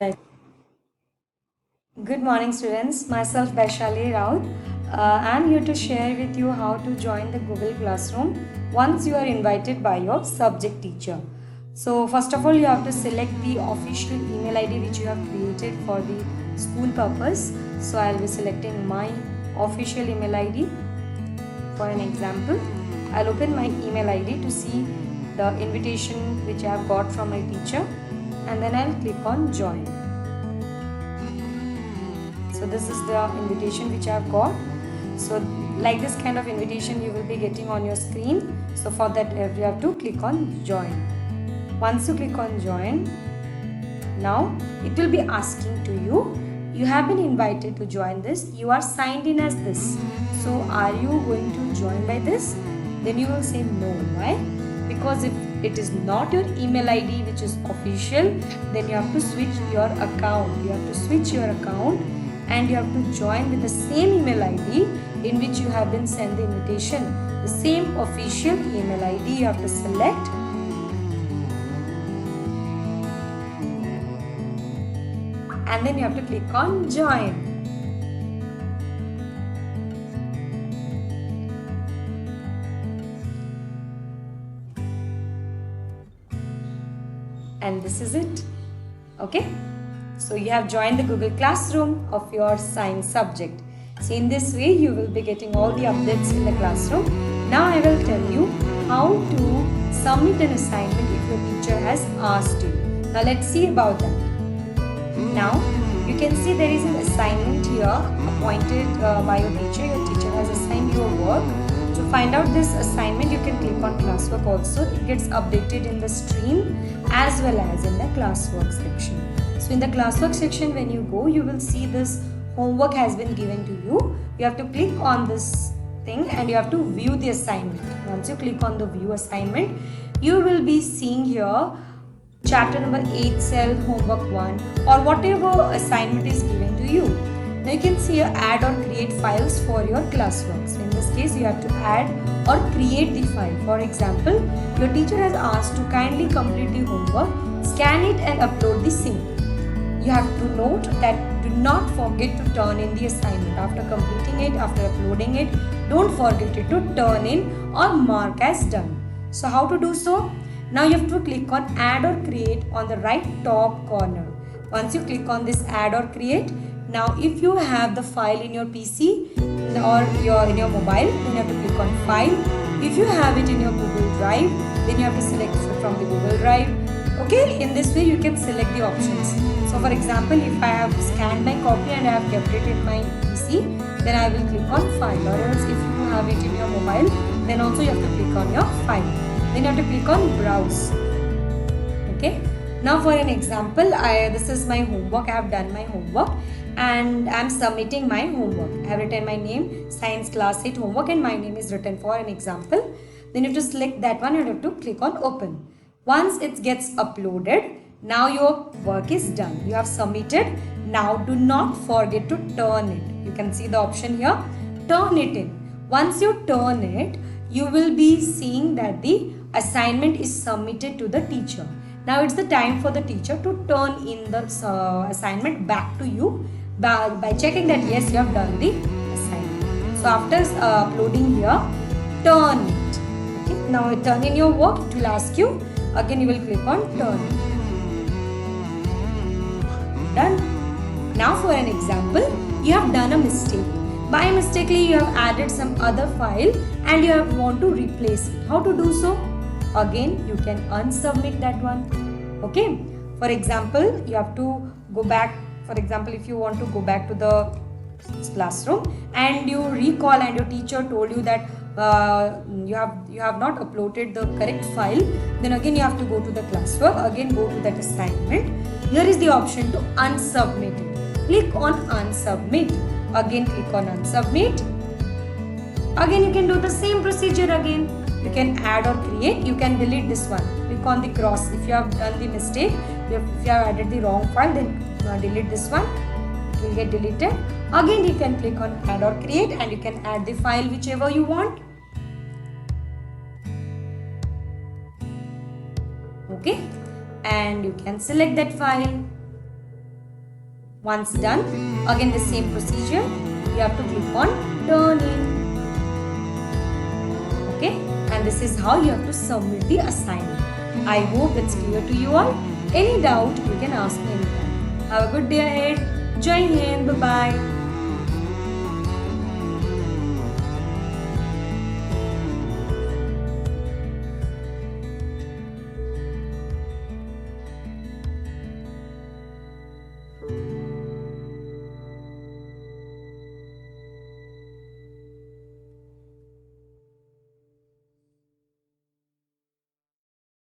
Right. Good morning, students. Myself, Vaishali Raut. I'm here to share with you how to join the Google Classroom once you are invited by your subject teacher. So, first of all, you have to select the official email ID which you have created for the school purpose. So, I'll be selecting my official email ID. For an example, I'll open my email ID to see the invitation which I have got from my teacher, and then I'll click on join. So this is the invitation which I have got. So like this kind of invitation you will be getting on your screen. So for that you have to click on join. Once you click on join, now it will be asking to you have been invited to join this, you are signed in as this, so are you going to join by this? Then you will say no. Why? Because if it is not your email ID which is official, then you have to switch your account. And you have to join with the same email ID in which you have been sent the invitation. The same official email ID you have to select. And then you have to click on join. And this is it. Okay. So you have joined the Google Classroom of your science subject. So in this way you will be getting all the updates in the classroom. Now I will tell you how to submit an assignment if your teacher has asked you. Now let's see about that. Now you can see there is an assignment here appointed by your teacher. Your teacher has assigned you a work. To find out this assignment, you can click on classwork also. It gets updated in the stream as well as in the classwork section. So in the classwork section, when you go, you will see this homework has been given to you. You have to click on this thing and you have to view the assignment. Once you click on the view assignment, you will be seeing here chapter number 8 cell homework 1 or whatever assignment is given to you. Now you can see here add or create files for your classwork. So in this case you have to add or create the file. For example, your teacher has asked to kindly complete the homework, scan it and upload the same. You have to note that do not forget to turn in the assignment. After completing it, after uploading it, don't forget it to turn in or mark as done. So how to do so? Now you have to click on add or create on the right top corner. Once you click on this add or create, now if you have the file in your PC or in your mobile, then you have to click on file. If you have it in your Google Drive, then you have to select from the Google Drive. Okay, in this way you can select the options. So for example, if I have scanned my copy and I have kept it in my PC, then I will click on file, or else if you have it in your mobile, then also you have to click on your file. Then you have to click on browse. Okay. Now for an example, this is my homework. I have done my homework and I am submitting my homework. I have written my name, science class 8 homework, and my name is written for an example. Then you have to select that one and you have to click on open. Once it gets uploaded, now your work is done. You have submitted. Now do not forget to turn it. You can see the option here, turn it in. Once you turn it, you will be seeing that the assignment is submitted to the teacher. Now it's the time for the teacher to turn in the assignment back to you by checking that yes, you have done the assignment. So after uploading here, turn it. Okay. Now turn in your work. It will ask you. Again you will click on turn. Done. Now for an example, you have done a mistake. By mistakenly you have added some other file and you want to replace it. How to do so? Again you can unsubmit that one. Okay. For example, you have to go back. For example, if you want to go back to the classroom and you recall and your teacher told you that you have not uploaded the correct file, then again you have to go to the classwork, again go to that assignment. Here is the option to unsubmit it. Click on unsubmit. Again click on unsubmit. Again you can do the same procedure again. You can add or create. You can delete this one. Click on the cross. If you have done the mistake, if you have added the wrong file, then delete this one. It will get deleted. Again you can click on add or create and you can add the file whichever you want. Okay, and you can select that file. Once done, again the same procedure, you have to click on turning. Okay, and this is how you have to submit the assignment. I hope it's clear to you all. Any doubt you can ask me anytime. Have a good day ahead. Jai Hind. Bye bye.